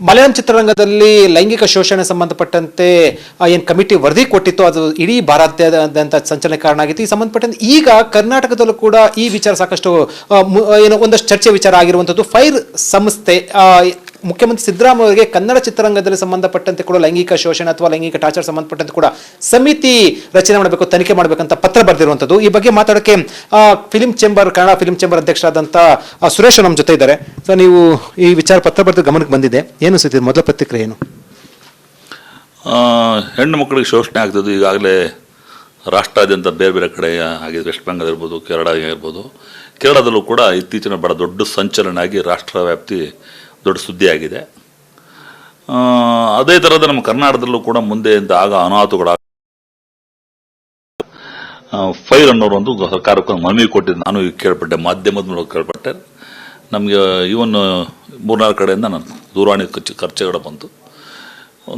ಮಲಯಾಳಂ ಚಿತ್ರರಂಗದಲ್ಲಿ ಲೈಂಗಿಕ ಶೋಷಣೆ ಸಂಬಂಧಪಟ್ಟಂತೆ ಏನು ಕಮಿಟಿ ವರದಿ ಕೊಟ್ಟಿತ್ತು, ಅದು ಇಡೀ ಭಾರತದಾದ್ಯಂತ ಸಂಚಲನೆ ಕಾರಣ ಆಗಿತ್ತು. ಈ ಸಂಬಂಧಪಟ್ಟಂತೆ ಈಗ ಕರ್ನಾಟಕದಲ್ಲೂ ಕೂಡ ಈ ವಿಚಾರ ಸಾಕಷ್ಟು ಏನೋ ಒಂದಷ್ಟು ಚರ್ಚೆ ವಿಚಾರ ಆಗಿರುವಂಥದ್ದು. ಫೈರ್ ಸಂಸ್ಥೆ ಮುಖ್ಯಮಂತ್ರಿ ಸಿದ್ದರಾಮಯ್ಯ ಅವರಿಗೆ ಕನ್ನಡ ಚಿತ್ರರಂಗದಲ್ಲಿ ಸಂಬಂಧಪಟ್ಟಂತೆ ಕೂಡ ಲೈಂಗಿಕ ಶೋಷಣೆ ಅಥವಾ ಲೈಂಗಿಕ ಟಾರ್ಚರ್ ಸಂಬಂಧಪಟ್ಟಂತೆ ಕೂಡ ಸಮಿತಿ ರಚನೆ ಮಾಡಬೇಕು, ತನಿಖೆ ಮಾಡಬೇಕಂತ ಪತ್ರ ಬರೆದಿರುವಂಥದ್ದು. ಈ ಬಗ್ಗೆ ಮಾತಾಡೋಕ್ಕೆ ಕನ್ನಡ ಫಿಲ್ಮ್ ಚೇಂಬರ್ ಅಧ್ಯಕ್ಷರಾದಂಥ ಸುರೇಶ್ ನಮ್ಮ ಜೊತೆ ಇದ್ದಾರೆ. ಸೊ ನೀವು ಈ ವಿಚಾರ ಪತ್ರ ಬರೆದು ಗಮನಕ್ಕೆ ಬಂದಿದೆ, ಏನು ಅನಿಸುತ್ತೆ, ಮೊದಲ ಪ್ರತಿಕ್ರಿಯೆ ಏನು? ಹೆಣ್ಣು ಮಕ್ಕಳಿಗೆ ಶೋಷಣೆ ಆಗ್ತದೆ ಈಗಾಗಲೇ ರಾಷ್ಟ್ರಾದ್ಯಂತ ಬೇರೆ ಬೇರೆ ಕಡೆ ಆಗಿದೆ. ವೆಸ್ಟ್ ಬೆಂಗಾಲ್ ಇರ್ಬೋದು, ಕೇರಳ ಇರ್ಬೋದು. ಕೇರಳದಲ್ಲೂ ಕೂಡ ಇತ್ತೀಚಿನ ಬಹಳ ದೊಡ್ಡ ಸಂಚಲನ ಆಗಿ ರಾಷ್ಟ್ರ ವ್ಯಾಪ್ತಿ ದೊಡ್ಡ ಸುದ್ದಿ ಆಗಿದೆ. ಅದೇ ಥರದ ನಮ್ಮ ಕರ್ನಾಟಕದಲ್ಲೂ ಕೂಡ ಮುಂದೆ ಆಗ ಅನಾಹುತಗಳ ಫೈರ್ ಅನ್ನೋರು ಒಂದು ಸರ್ಕಾರಕ್ಕೆ ಮನವಿ ಕೊಟ್ಟಿದ್ದು ನಾನು ಕೇಳ್ಪಟ್ಟೆ, ಮಾಧ್ಯಮದ ಮೂಲಕ ಕೇಳ್ಪಟ್ಟೆ. ನಮಗೆ ಇವನ್ 3-4 ಕಡೆಯಿಂದ ನಾನು ದೂರವಾಣಿ ಖರ್ಚುಗಳು ಬಂತು.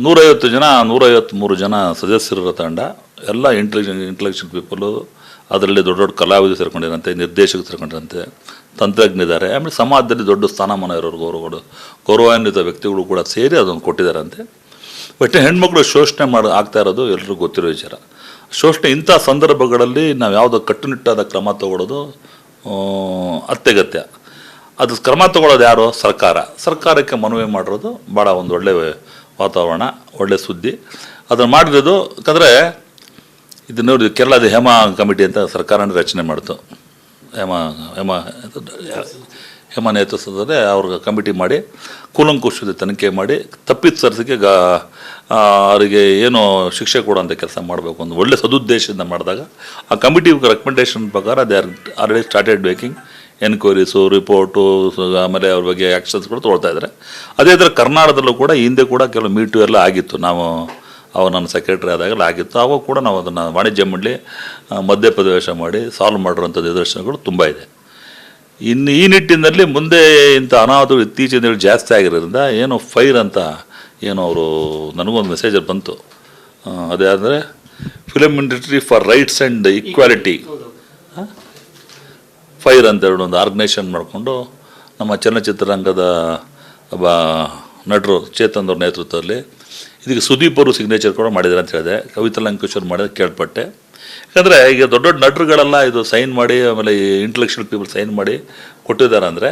153 ಜನ ಸದಸ್ಯರ ತಂಡ, ಎಲ್ಲ ಇಂಟೆಲೆಕ್ಚುಯಲ್ ಪೀಪಲು, ಅದರಲ್ಲಿ ದೊಡ್ಡ ದೊಡ್ಡ ಕಲಾವಿದರು ಸೇರ್ಕೊಂಡಿರಂತೆ, ನಿರ್ದೇಶಕರು ಸೇರ್ಕೊಂಡಿರಂತೆ, ತಂತ್ರಜ್ಞರಿದ್ದಾರೆ. ಆಮೇಲೆ ಸಮಾಜದಲ್ಲಿ ದೊಡ್ಡ ಸ್ಥಾನಮಾನ ಇರೋರು ಗೌರವಾನ್ವಿತ ವ್ಯಕ್ತಿಗಳು ಕೂಡ ಸೇರಿ ಅದನ್ನು ಕೊಟ್ಟಿದ್ದಾರಂತೆ. ಬಟ್ ಹೆಣ್ಮಕ್ಳು ಶೋಷಣೆ ಆಗ್ತಾ ಇರೋದು ಎಲ್ಲರಿಗೂ ಗೊತ್ತಿರೋ ವಿಚಾರ. ಶೋಷಣೆ ಇಂಥ ಸಂದರ್ಭಗಳಲ್ಲಿ ನಾವು ಯಾವುದೋ ಕಟ್ಟುನಿಟ್ಟಾದ ಕ್ರಮ ತಗೊಳ್ಳೋದು ಅತ್ಯಗತ್ಯ. ಅದು ಕ್ರಮ ತಗೊಳ್ಳೋದು ಯಾರು? ಸರ್ಕಾರಕ್ಕೆ ಮನವಿ ಮಾಡಿರೋದು ಭಾಳ ಒಂದು ಒಳ್ಳೆಯ ವಾತಾವರಣ, ಒಳ್ಳೆಯ ಸುದ್ದಿ. ಅದನ್ನು ಮಾಡಿರೋದು ಯಾಕಂದರೆ ಇದು ನೋಡಿ, ಕೇರಳದ ಹೇಮಾ ಕಮಿಟಿ ಅಂತ ಸರ್ಕಾರ ರಚನೆ ಮಾಡ್ತು. ಹೇಮ ನೇತೃತ್ವದಲ್ಲಿ ಅವ್ರಿಗೆ ಕಮಿಟಿ ಮಾಡಿ ಕೂಲಂಕುಷದ ತನಿಖೆ ಮಾಡಿ ತಪ್ಪಿತಸ್ಥರಿಗೆ ಅವರಿಗೆ ಏನು ಶಿಕ್ಷೆ ಕೊಡುವಂಥ ಕೆಲಸ ಮಾಡಬೇಕು ಒಂದು ಒಳ್ಳೆ ಸದುದ್ದೇಶದಿಂದ ಮಾಡಿದಾಗ ಆ ಕಮಿಟಿ ರೆಕಮೆಂಡೇಶನ್ ಪ್ರಕಾರ they already started making enquiries, report, ಆಮೇಲೆ ಅವ್ರ ಬಗ್ಗೆ ಆ್ಯಕ್ಷನ್ಸ್ಗಳು ತೊಗೊಳ್ತಾ ಇದ್ದಾರೆ. ಅದೇ ಥರ ಕರ್ನಾಟಕದಲ್ಲೂ ಕೂಡ ಹಿಂದೆ ಕೂಡ ಕೆಲವು ಮೀಟು ಎಲ್ಲ ಆಗಿತ್ತು. ಅವಾಗ ನನ್ನ ಸೆಕ್ರೆಟರಿ ಆದಾಗೆಲ್ಲ ಆಗಿತ್ತು. ಆವಾಗ ಕೂಡ ನಾವು ಅದನ್ನು ವಾಣಿಜ್ಯ ಮಂಡಳಿ ಮಧ್ಯಪ್ರವೇಶ ಮಾಡಿ ಸಾಲ್ವ್ ಮಾಡಿರುವಂಥ ನಿದರ್ಶನಗಳು ತುಂಬ ಇದೆ. ಇನ್ನು ಈ ನಿಟ್ಟಿನಲ್ಲಿ ಮುಂದೆ ಇಂಥ ಅನಾಹುತಗಳು ಇತ್ತೀಚಿನ ಜಾಸ್ತಿ ಆಗಿರೋದ್ರಿಂದ ಏನು ಫೈರ್ ಅಂತ ಏನು ಅವರು ನನಗೊಂದು ಮೆಸೇಜ್ ಬಂತು. ಅದೇ ಅಂದರೆ film industry for rights and equality fire ಅಂತ ಹೇಳಿ ಒಂದು ಆರ್ಗನೈಸೇಷನ್ ಮಾಡಿಕೊಂಡು ನಮ್ಮ ಚಲನಚಿತ್ರರಂಗದ ಒಬ್ಬ ನಟರು ಚೇತನ್ ಅವ್ರ ನೇತೃತ್ವದಲ್ಲಿ ಇದಕ್ಕೆ ಸುದೀಪ್ ಅವರು ಸಿಗ್ನೇಚರ್ ಕೂಡ ಮಾಡಿದ್ದಾರೆ ಅಂತ ಹೇಳಿದೆ. ಕವಿತಾ ಲಂಕೇಶ್ವರ್ ಮಾಡಿದ್ರೆ ಕೇಳ್ಪಟ್ಟೆ. ಯಾಕಂದರೆ ಈಗ ದೊಡ್ಡ ದೊಡ್ಡ ನಟರುಗಳೆಲ್ಲ ಇದು ಸೈನ್ ಮಾಡಿ, ಆಮೇಲೆ ಈ ಇಂಟೆಲೆಕ್ಚುಯಲ್ ಪೀಪಲ್ ಸೈನ್ ಮಾಡಿ ಕೊಟ್ಟಿದ್ದಾರೆ ಅಂದರೆ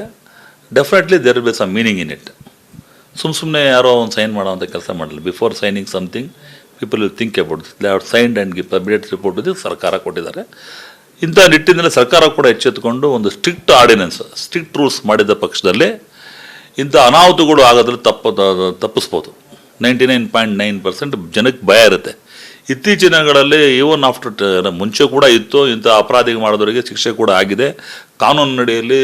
definitely there will be some meaning in it. ಸುಮ್ಮನೆ ಯಾರೋ ಒಂದು ಸೈನ್ ಮಾಡೋವಂಥ ಕೆಲಸ ಮಾಡಲ್ಲ. Before signing something people will think about they have signed and give immediate report ಇದು ಸರ್ಕಾರ ಕೊಟ್ಟಿದ್ದಾರೆ. ಇಂಥ ನಿಟ್ಟಿನಲ್ಲಿ ಸರ್ಕಾರ ಕೂಡ ಎಚ್ಚೆತ್ತುಕೊಂಡು ಒಂದು ಸ್ಟ್ರಿಕ್ಟ್ ಆರ್ಡಿನೆನ್ಸ್, ಸ್ಟ್ರಿಕ್ಟ್ ರೂಲ್ಸ್ ಮಾಡಿದ ಪಕ್ಷದಲ್ಲಿ ಇಂಥ ಅನಾಹುತಗಳು ಆಗೋದ್ರಲ್ಲಿ ತಪ್ಪಿಸ್ಬೋದು. 99.9% ಜನಕ್ಕೆ ಭಯ ಇರುತ್ತೆ. ಇತ್ತೀಚಿನ ದಿನಗಳಲ್ಲಿ ಈವನ್ ಆಫ್ಟರ್ ಮುಂಚೆ ಕೂಡ ಇತ್ತು, ಇಂಥ ಅಪರಾಧಿಗೆ ಮಾಡಿದವರಿಗೆ ಶಿಕ್ಷೆ ಕೂಡ ಆಗಿದೆ. ಕಾನೂನು ನಡೆಯಲ್ಲಿ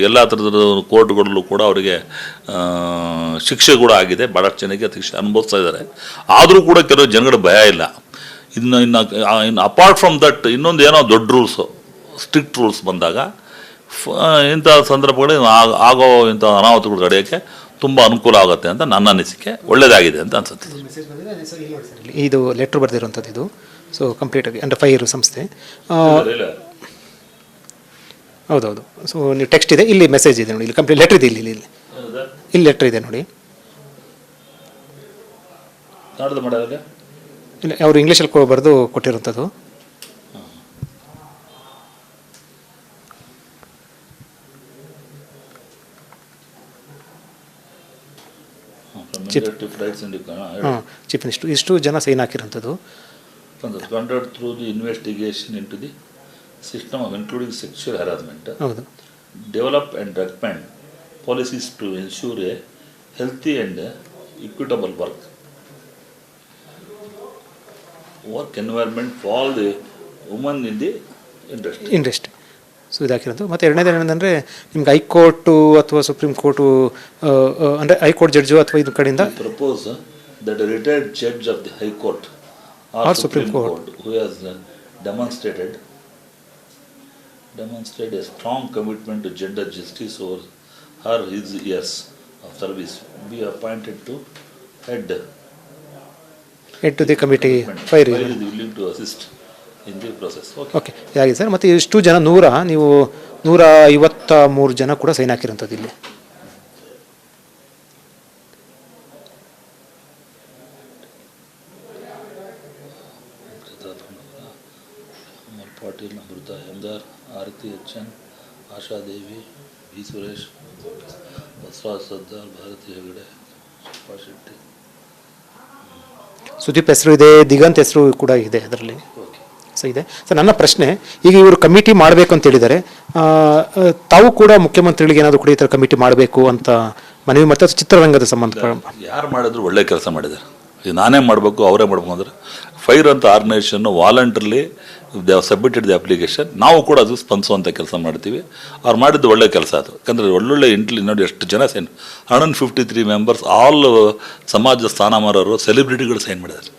ಎಲ್ಲ ಥರದ ಕೋರ್ಟ್ಗಳಲ್ಲೂ ಕೂಡ ಅವರಿಗೆ ಶಿಕ್ಷೆ ಕೂಡ ಆಗಿದೆ. ಭಾಳಷ್ಟು ಜನಕ್ಕೆ ಶಿಕ್ಷೆ ಅನುಭವಿಸ್ತಾ ಇದ್ದಾರೆ. ಆದರೂ ಕೂಡ ಕೆಲವು ಜನಗಳ ಭಯ ಇಲ್ಲ. ಇನ್ನು ಅಪಾರ್ಟ್ ಫ್ರಮ್ ದಟ್ ಇನ್ನೊಂದು ಏನೋ ದೊಡ್ಡ ರೂಲ್ಸು, ಸ್ಟ್ರಿಕ್ಟ್ ರೂಲ್ಸ್ ಬಂದಾಗ ಇಂಥ ಸಂದರ್ಭಗಳಲ್ಲಿ ಆಗೋ ಇಂಥ ಅನಾಹುತಗಳು ತಡೆಯೋಕ್ಕೆ ತುಂಬ ಅನುಕೂಲ ಆಗುತ್ತೆ ಅಂತ ನನ್ನ ಅನಿಸಿಕೆ. ಒಳ್ಳೆಯದಾಗಿದೆ ಅಂತ ಅನ್ಸುತ್ತೆ. ಇದು ಲೆಟ್ರ್ ಬರೆದಿರುವಂಥದ್ದು ಇದು. ಸೊ ಕಂಪ್ಲೀಟಾಗಿ ಅಂದರೆ ಫೈರ್ ಸಂಸ್ಥೆ. ಹೌದೌದು. ಸೊ ನೀವು ಟೆಕ್ಸ್ಟ್ ಇದೆ, ಇಲ್ಲಿ ಮೆಸೇಜ್ ಇದೆ ನೋಡಿ, ಇಲ್ಲಿ ಕಂಪ್ಲೀಟ್ ಲೆಟ್ರ್ ಇದೆ, ಇಲ್ಲಿ ಲೆಟ್ರ್ ಇದೆ ನೋಡಿ. ಇಲ್ಲ, ಅವರು ಇಂಗ್ಲೀಷಲ್ಲಿ ಬರೆದು ಕೊಟ್ಟಿರುವಂಥದ್ದು. ಚೀಫ್ ಮಿನಿಸ್ಟರ್ ಇಷ್ಟು ಜನ sign ಹಾಕಿರೋಂಥದ್ದು. conduct through the investigation into the system of including sexual harassment. ಹೌದು. Develop and recommend policies to ensure a healthy and equitable work environment for all the women in the industry. So ಇದಾಕಿರೋದು. ಮತ್ತು ಎರಡನೇದು ಏನಂದರೆ ನಿಮ್ಗೆ high court ಅಥವಾ supreme court ಅಂದರೆ high court judge ಅಥವಾ ಇದು ಕಡೆಯಿಂದ propose that retired judge of the high court or supreme court who has demonstrated a strong commitment to gender justice over his years of service be appointed to head to the committee fire is willing to assist in the process. Okay ಆಗಿದೆ sir. ಮತ್ತು ಇಷ್ಟು ಜನ ನೀವು 153 ಜನ ಕೂಡ sign ಹಾಕಿರೋಂಥದ್ದು ಇಲ್ಲಿ. ಪಾಟೀಲ್, ಅಮೃತ ಹೆಮ್ದಾರ್, ಆರತಿ N, Ashadevi, B Suresh, Basavaraj Sardar, Bharati Hegde, Shilpa Shetty. Sudeep ಹೆಸರು ಇದೆ, ದಿಗಂತ್ ಹೆಸರು ಕೂಡ ಇದೆ ಅದರಲ್ಲಿ. ಸೊ ಇದೆ ಸರ್. ನನ್ನ ಪ್ರಶ್ನೆ, ಈಗ ಇವರು ಕಮಿಟಿ ಮಾಡಬೇಕು ಅಂತ ಹೇಳಿದ್ದಾರೆ, ತಾವು ಕೂಡ ಮುಖ್ಯಮಂತ್ರಿಗಳಿಗೆ ಏನಾದರೂ ಕೂಡ ಈ ಥರ ಕಮಿಟಿ ಮಾಡಬೇಕು ಅಂತ ಮನವಿ ಮಾಡ್ತಾರೆ ಚಿತ್ರರಂಗದ ಸಂಬಂಧ? ಯಾರು ಮಾಡಿದ್ರು ಒಳ್ಳೆ ಕೆಲಸ ಮಾಡಿದ್ದಾರೆ. ಈಗ ನಾನೇ ಮಾಡಬೇಕು ಅವರೇ ಮಾಡಬೇಕು ಅಂದರೆ ಫೈರ್ ಅಂತ organisation voluntarily they have submitted the application. ನಾವು ಕೂಡ ಅದು ಸ್ಪಂದಿಸುವಂಥ ಕೆಲಸ ಮಾಡ್ತೀವಿ. ಅವ್ರು ಮಾಡಿದ್ದು ಒಳ್ಳೆ ಕೆಲಸ ಅದು. ಯಾಕಂದರೆ ಒಳ್ಳೊಳ್ಳೆ ನೋಡಿ ಎಷ್ಟು ಜನ 153 ಮೆಂಬರ್ಸ್, ಆಲ್ ಸಮಾಜದ ಸ್ಥಾನಮಾನರು, ಸೆಲೆಬ್ರಿಟಿಗಳು ಸೈನ್ ಮಾಡಿದ್ದಾರೆ.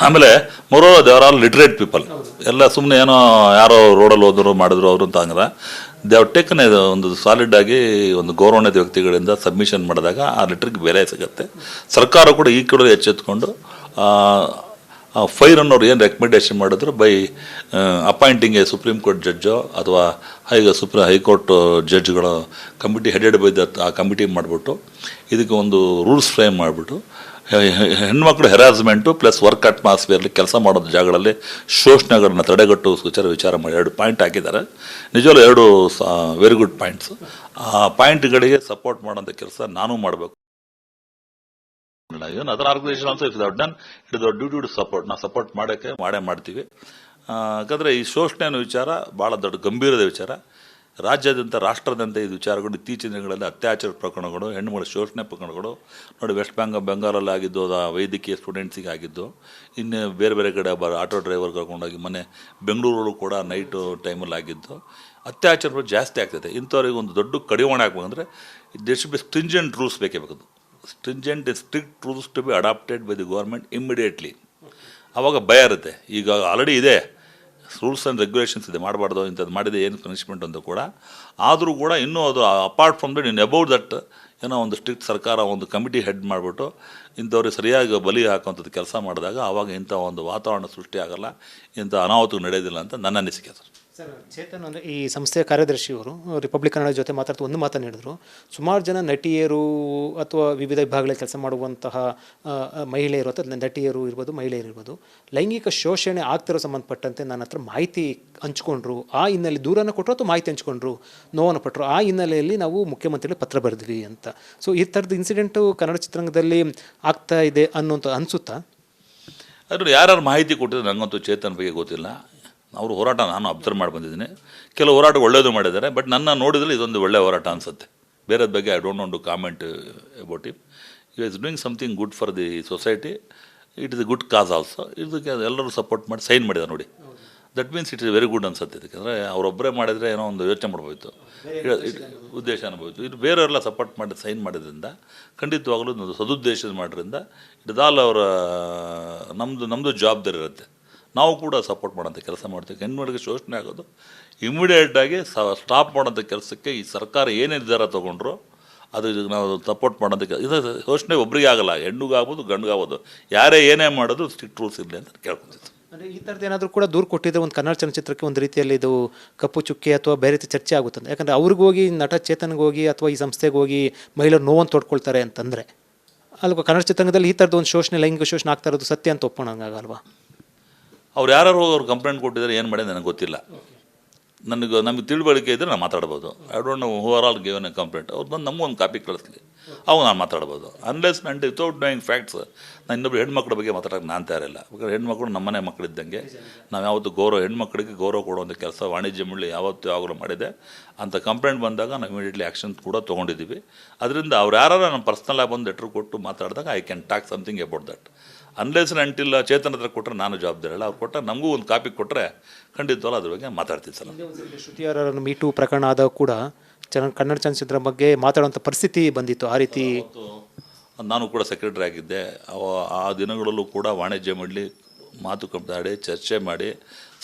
ಆಮೇಲೆ they are all literate people. ಎಲ್ಲ ಸುಮ್ಮನೆ ಏನೋ ಯಾರೋ ರೋಡಲ್ಲಿ ಹೋದ್ರು ಮಾಡಿದ್ರು ಅವರು ಅಂತ ಹಂಗಲ್ಲ. ದೇ ಹವ್ ಟೇಕನ್ ಒಂದು ಸಾಲಿಡ್ ಆಗಿ ಒಂದು ಗೌರವಾನ್ವಿತ ವ್ಯಕ್ತಿಗಳಿಂದ ಸಬ್ಮಿಷನ್ ಮಾಡಿದಾಗ ಆ ಲೆಟ್ರಿಗೆ ಬೆಲೆ ಸಿಗುತ್ತೆ. ಸರ್ಕಾರ ಕೂಡ ಈ ಕಡೆ ಎಚ್ಚೆತ್ಕೊಂಡು ಫೈರ್ ಅನ್ನೋರು ಏನು ರೆಕಮೆಂಡೇಶನ್ ಮಾಡಿದ್ರು by appointing a supreme court ಜಡ್ಜೋ ಅಥವಾ ಹೈಕೋರ್ಟ್ ಜಡ್ಜ್ಗಳ ಕಮಿಟಿ ಹೆಡೆಡ್ ಬೈ ಆ ಕಮಿಟಿ ಮಾಡಿಬಿಟ್ಟು ಇದಕ್ಕೆ ಒಂದು ರೂಲ್ಸ್ ಫ್ರೇಮ್ ಮಾಡಿಬಿಟ್ಟು ಹೆಣ್ಮಕ್ಳು ಹೆರಾಸ್ಮೆಂಟು ಪ್ಲಸ್ ವರ್ಕ್ ಅಟ್ಮಾಸ್ಫಿಯರ್ಲಿ ಕೆಲಸ ಮಾಡೋದು ಜಾಗಗಳಲ್ಲಿ ಶೋಷಣೆಗಳನ್ನ ತಡೆಗಟ್ಟು ವಿಚಾರ ಮಾಡಿ 2 ಪಾಯಿಂಟ್ ಹಾಕಿದ್ದಾರೆ. ನಿಜವಲ್ಲೂ 2 ವೆರಿ ಗುಡ್ ಪಾಯಿಂಟ್ಸ್. ಆ ಪಾಯಿಂಟ್ಗಳಿಗೆ ಸಪೋರ್ಟ್ ಮಾಡೋಂಥ ಕೆಲಸ ನಾನು ಮಾಡಬೇಕು. Even other organisation also if done it is our duty to support. ನಾವು ಸಪೋರ್ಟ್ ಮಾಡೋಕ್ಕೆ ಮಾಡ್ತೀವಿ. ಯಾಕಂದರೆ ಈ ಶೋಷಣೆ ಅನ್ನೋ ವಿಚಾರ ಭಾಳ ದೊಡ್ಡ ಗಂಭೀರದ ವಿಚಾರ. ರಾಜ್ಯಾದ್ಯಂತ ರಾಷ್ಟ್ರದಂತೆ ಇದು ವಿಚಾರಗಳು ಇತ್ತೀಚಿನ ದಿನಗಳಲ್ಲಿ ಅತ್ಯಾಚಾರ ಪ್ರಕರಣಗಳು, ಹೆಣ್ಣುಗಳ ಶೋಷಣೆ ಪ್ರಕರಣಗಳು ನೋಡಿ. ವೆಸ್ಟ್ ಬೆಂಗಾಲಲ್ಲಿ ಆಗಿದ್ದು, ವೈದ್ಯಕೀಯ ಸ್ಟೂಡೆಂಟ್ಸಿಗೆ ಆಗಿದ್ದು, ಇನ್ನು ಬೇರೆ ಬೇರೆ ಕಡೆ ಆಟೋ ಡ್ರೈವರ್ ಕರ್ಕೊಂಡೋಗಿ ಮೊನ್ನೆ ಬೆಂಗಳೂರಲ್ಲೂ ಕೂಡ ನೈಟು ಟೈಮಲ್ಲಿ ಆಗಿದ್ದು ಅತ್ಯಾಚಾರಗಳು ಜಾಸ್ತಿ ಆಗ್ತದೆ. ಇಂಥವ್ರಿಗೆ ಒಂದು ದೊಡ್ಡ ಕಡಿವಾಣ ಹಾಕ್ಬೇಕಂದ್ರೆ there should be stringent rules ಬೇಕೇ ಬೇಕು. Stringent strict rules to be adopted by the government immediately. ಆವಾಗ ಭಯ ಇರುತ್ತೆ. ಈಗ ಆಲ್ರೆಡಿ ಇದೆ ರೂಲ್ಸ್ ಆ್ಯಂಡ್ ರೆಗ್ಯುಲೇಷನ್ಸ್ ಇದೆ, ಮಾಡಬಾರ್ದು ಇಂಥದ್ದು ಮಾಡಿದೆ ಏನು ಪನಿಷ್ಮೆಂಟ್ ಅಂತ ಕೂಡ. ಆದರೂ ಕೂಡ ಇನ್ನೂ ಅದು apart from that in about that ಏನೋ ಒಂದು ಸ್ಟ್ರಿಕ್ಟ್ ಸರ್ಕಾರ ಒಂದು ಕಮಿಟಿ ಹೆಡ್ ಮಾಡಿಬಿಟ್ಟು ಇಂಥವ್ರಿಗೆ ಸರಿಯಾಗಿ ಬಲಿ ಹಾಕುವಂಥದ್ದು ಕೆಲಸ ಮಾಡಿದಾಗ ಆವಾಗ ಇಂಥ ಒಂದು ವಾತಾವರಣ ಸೃಷ್ಟಿ ಆಗಲ್ಲ, ಇಂಥ ಅನಾಹುತ ನಡೆಯೋದಿಲ್ಲ ಅಂತ ನನ್ನ ಅನಿಸಿಕೆ ಸರ್. ಸರ್, ಚೇತನ್ ಅಂದರೆ ಈ ಸಂಸ್ಥೆಯ ಕಾರ್ಯದರ್ಶಿಯವರು ರಿಪಬ್ಲಿಕ್ ಕನ್ನಡ ಜೊತೆ ಮಾತಾಡ್ತಾ ಒಂದು ಮಾತನ್ನು ಹೇಳಿದ್ರು. ಸುಮಾರು ಜನ ನಟಿಯರು ಅಥವಾ ವಿವಿಧ ವಿಭಾಗಗಳಲ್ಲಿ ಕೆಲಸ ಮಾಡುವಂತಹ ಮಹಿಳೆಯರು ಅಥವಾ ನಟಿಯರು ಇರ್ಬೋದು, ಮಹಿಳೆಯರು ಇರ್ಬೋದು, ಲೈಂಗಿಕ ಶೋಷಣೆ ಆಗ್ತಿರೋ ಸಂಬಂಧಪಟ್ಟಂತೆ ನನ್ನ ಹತ್ರ ಮಾಹಿತಿ ಹಂಚ್ಕೊಂಡ್ರು. ಆ ಹಿನ್ನೆಲೆ ದೂರನ್ನು ಕೊಟ್ಟರು ಅಥವಾ ಮಾಹಿತಿ ಹಂಚ್ಕೊಂಡ್ರು, ನೋವನ್ನು ಪಟ್ಟರು. ಆ ಹಿನ್ನೆಲೆಯಲ್ಲಿ ನಾವು ಮುಖ್ಯಮಂತ್ರಿಗಳಿಗೆ ಪತ್ರ ಬರೆದ್ವಿ ಅಂತ. ಸೊ ಈ ಥರದ ಇನ್ಸಿಡೆಂಟು ಕನ್ನಡ ಚಿತ್ರರಂಗದಲ್ಲಿ ಆಗ್ತಾ ಇದೆ ಅನ್ನೋಂಥ ಅನಿಸುತ್ತಾ? ಅದ್ರ ಯಾರು ಮಾಹಿತಿ ಕೊಟ್ಟಿದ್ರು ನನಗಂತೂ ಚೇತನ್ ಬಗ್ಗೆ ಗೊತ್ತಿಲ್ಲ. ಅವರು ಹೋರಾಟ ನಾನು ಅಬ್ಸರ್ವ್ ಮಾಡಿ ಬಂದಿದ್ದೀನಿ. ಕೆಲವು ಹೋರಾಟ ಒಳ್ಳೆಯದು ಮಾಡಿದ್ದಾರೆ, ಬಟ್ ನನ್ನ ನೋಡಿದರೆ ಇದೊಂದು ಒಳ್ಳೆಯ ಹೋರಾಟ ಅನಿಸುತ್ತೆ. ಬೇರೆದ ಬಗ್ಗೆ I don't want to comment about it. You is doing something good for the society. It is a good cause also. ಇದಕ್ಕೆ ಎಲ್ಲರೂ ಸಪೋರ್ಟ್ ಮಾಡಿ ಸೈನ್ ಮಾಡಿದ್ದಾರೆ ನೋಡಿ. That means it is very good ಅನ್ಸುತ್ತೆ. ಯಾಕಂದರೆ ಅವರೊಬ್ಬರೇ ಮಾಡಿದರೆ ಏನೋ ಒಂದು ಯೋಚನೆ ಮಾಡ್ಬೋಯ್ತು, ಉದ್ದೇಶ ಅನ್ಬೋಯ್ತು. ಇದು ಬೇರೆಯವರೆಲ್ಲ ಸಪೋರ್ಟ್ ಮಾಡಿ ಸೈನ್ ಮಾಡೋದ್ರಿಂದ ಖಂಡಿತವಾಗಲೂ ಒಂದು ಸದುದ್ದೇಶ ಮಾಡೋದ್ರಿಂದ ಇಟ್ ಇಸ್ ಆಲ್ ಅವರ ನಮ್ಮದು ಜವಾಬ್ದಾರಿ ಇರುತ್ತೆ. ನಾವು ಕೂಡ ಸಪೋರ್ಟ್ ಮಾಡೋಂಥ ಕೆಲಸ ಮಾಡ್ತೀವಿ. ಹೆಣ್ಮಕ್ಳಿಗೆ ಶೋಷಣೆ ಆಗೋದು ಇಮಿಡಿಯೇಟಾಗಿ ಸ್ಟಾಪ್ ಮಾಡೋಂಥ ಕೆಲಸಕ್ಕೆ ಈ ಸರ್ಕಾರ ಏನೇ ನಿರ್ಧಾರ ತೊಗೊಂಡ್ರು ಅದು ನಾವು ಸಪೋರ್ಟ್ ಮಾಡೋಂಥ ಇದು ಶೋಷಣೆ ಒಬ್ರಿಗೆ ಆಗಲ್ಲ, ಹೆಣ್ಣಿಗಾಗ್ಬೋದು ಗಂಡಿಗಾಗ್ಬೋದು, ಯಾರೇ ಏನೇ ಮಾಡೋದು ಸ್ಟ್ರಿಕ್ಟ್ ರೂಲ್ಸ್ ಇರಲಿ ಅಂತ ಕೇಳ್ಕೊತಿತ್ತು. ಅಂದರೆ ಈ ಥರದ್ದು ಏನಾದರೂ ಕೂಡ ದೂರು ಕೊಟ್ಟಿದ್ದರೆ ಒಂದು ಕನ್ನಡ ಚಲನಚಿತ್ರಕ್ಕೆ ಒಂದು ರೀತಿಯಲ್ಲಿ ಇದು ಕಪ್ಪು ಚುಕ್ಕೆ ಅಥವಾ ಬೇರೆ ರೀತಿ ಚರ್ಚೆ ಆಗುತ್ತದೆ. ಯಾಕಂದರೆ ಅವ್ರಿಗೋಗಿ ನಟ ಚೇತನ್ಗೆ ಹೋಗಿ ಅಥವಾ ಈ ಸಂಸ್ಥೆಗೆ ಹೋಗಿ ಮಹಿಳೆಯರು ನೋವನ್ನು ತೊಡ್ಕೊಳ್ತಾರೆ ಅಂತಂದರೆ ಅಲ್ವಾ? ಕನ್ನಡ ಚಿತ್ರರಂಗದಲ್ಲಿ ಈ ಥರದ್ದು ಒಂದು ಶೋಷಣೆ, ಲೈಂಗಿಕ ಶೋಷಣೆ ಆಗ್ತಾ ಇರೋದು ಸತ್ಯ ಅಂತ ಒಪ್ಪೋಣಂಗಾಗಲ್ವಾ? ಅವ್ರು ಯಾರು ಅವ್ರು ಕಂಪ್ಲೇಂಟ್ ಕೊಟ್ಟಿದ್ದಾರೆ, ಏನು ಮಾಡಿದೆ ನನಗೆ ಗೊತ್ತಿಲ್ಲ. ನಮಗೆ ತಿಳುವಳಿಕೆ ಇದ್ದರೆ ನಾನು ಮಾತಾಡ್ಬೋದು. I don't know who are all given A complaint. ಅವ್ರು ಬಂದು ನಮಗೊಂದು ಕಾಪಿ ಕಳಿಸ್ಲಿ, ಅವಾಗ ನಾನು ಮಾತಾಡ್ಬೋದು. ಅನ್ಲೆಸ್ ನಂಟು ವಿತೌಟ್ ನೋಯಿಂಗ್ ಫ್ಯಾಕ್ಟ್ಸ್ ನಾನು ಇನ್ನೊಬ್ರು ಹೆಣ್ಮಕ್ಳ ಬಗ್ಗೆ ಮಾತಾಡೋಕೆ ನಾನು ತಯಾರಿಲ್ಲ. ಯಾಕಂದರೆ ಹೆಣ್ಮಕ್ಳು ನಮ್ಮನೆ ಮಕ್ಕಳಿದ್ದಂಗೆ. ನಾವು ಯಾವತ್ತು ಹೆಣ್ಮಕ್ಳಿಗೆ ಗೌರವ ಕೊಡುವಂಥ ಕೆಲಸ ವಾಣಿಜ್ಯ ಮುಳ್ಳಿ ಯಾವಾಗಲೂ ಮಾಡಿದೆ. ಅಂಥ ಕಂಪ್ಲೇಂಟ್ ಬಂದಾಗ ನಾವು ಇಮಿಡಿಯೇಟ್ಲಿ ಆ್ಯಕ್ಷನ್ ಕೂಡ ತೊಗೊಂಡಿದ್ದೀವಿ. ಅದರಿಂದ ಅವ್ರು ಯಾರು ನಮ್ಮ ಪರ್ಸ್ನಲಾಗಿ ಬಂದು ಲೆಟ್ರ್ ಕೊಟ್ಟು ಮಾತಾಡಿದಾಗ I can talk something about that. Unless until Chetan ಹತ್ರ ಕೊಟ್ಟರೆ ನಾನು ಜವಾಬ್ದಾರಿ ಇಲ್ಲ. ಅವ್ರು ಕೊಟ್ಟರೆ ನಮಗೂ ಒಂದು ಕಾಪಿ ಕೊಟ್ಟರೆ ಖಂಡಿತವಲ್ಲ ಅದ್ರ ಬಗ್ಗೆ ಮಾತಾಡ್ತೀವಿ ಸರ್. ಶ್ರುತಿಯವರ ಮೀಟು ಪ್ರಕರಣ ಆದಾಗ ಕೂಡ ಕನ್ನಡ ಚಲನಚಿತ್ರ ಬಗ್ಗೆ ಮಾತಾಡುವಂಥ ಪರಿಸ್ಥಿತಿ ಬಂದಿತ್ತು. ಆ ರೀತಿ ನಾನು ಕೂಡ ಸೆಕ್ರೆಟರಿ ಆಗಿದ್ದೆ. ಆ ದಿನಗಳಲ್ಲೂ ಕೂಡ ವಾಣಿಜ್ಯ ಮಂಡಳಿ ಮಾತುಕತೆ ಚರ್ಚೆ ಮಾಡಿ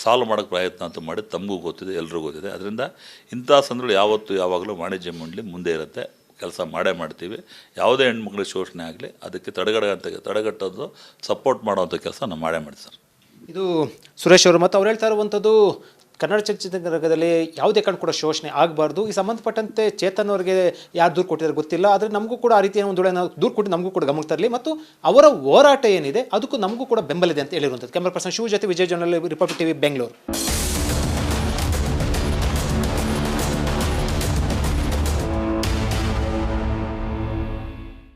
ಸಾಲ್ವ್ ಮಾಡೋಕ್ಕೆ ಪ್ರಯತ್ನ ಅಂತ ಮಾಡಿ ತಮಗೂ ಗೊತ್ತಿದೆ, ಎಲ್ರಿಗೂ ಗೊತ್ತಿದೆ. ಅದರಿಂದ ಇಂಥ ಸಂದರ್ಭಗಳು ಯಾವಾಗಲೂ ವಾಣಿಜ್ಯ ಮಂಡಳಿ ಮುಂದೆ ಇರುತ್ತೆ, ಕೆಲಸ ಮಾಡ್ತೀವಿ. ಯಾವುದೇ ಹೆಣ್ಮಕ್ಳಿಗೆ ಶೋಷಣೆ ಆಗಲಿ ಅದಕ್ಕೆ ತಡೆಗಟ್ಟೋದು ಸಪೋರ್ಟ್ ಮಾಡೋವಂಥ ಕೆಲಸ ನಾವು ಮಾಡ್ತೀವಿ ಸರ್. ಇದು ಸುರೇಶ್ ಅವರು ಮತ್ತು ಅವ್ರು ಹೇಳ್ತಾ ಇರುವಂಥದ್ದು ಕನ್ನಡ ಚಲನಚಿತ್ರರಂಗದಲ್ಲಿ ಯಾವುದೇ ಕಾರಣ ಕೂಡ ಶೋಷಣೆ ಆಗಬಾರ್ದು. ಈ ಸಂಬಂಧಪಟ್ಟಂತೆ ಚೇತನ್ ಅವರಿಗೆ ಯಾರು ದೂರು ಕೊಟ್ಟಿದ್ದಾರೆ ಗೊತ್ತಿಲ್ಲ, ಆದರೆ ನಮಗೂ ಕೂಡ ಆ ರೀತಿಯ ಒಂದು ದೂರು ಕೊಟ್ಟು ನಮಗೂ ಕೂಡ ಗಮನಕ್ಕೆ ತರಲಿ ಮತ್ತು ಅವರ ಹೋರಾಟ ಏನಿದೆ ಅದಕ್ಕೂ ನಮಗೂ ಕೂಡ ಬೆಂಬಲಿದೆ ಅಂತ ಹೇಳಿರುವಂಥದ್ದು. ಕ್ಯಾಮರಾ ಪರ್ಸನ್ ಶಿವ ಜೊತೆ Vijay journal, republic TV, Bengaluru.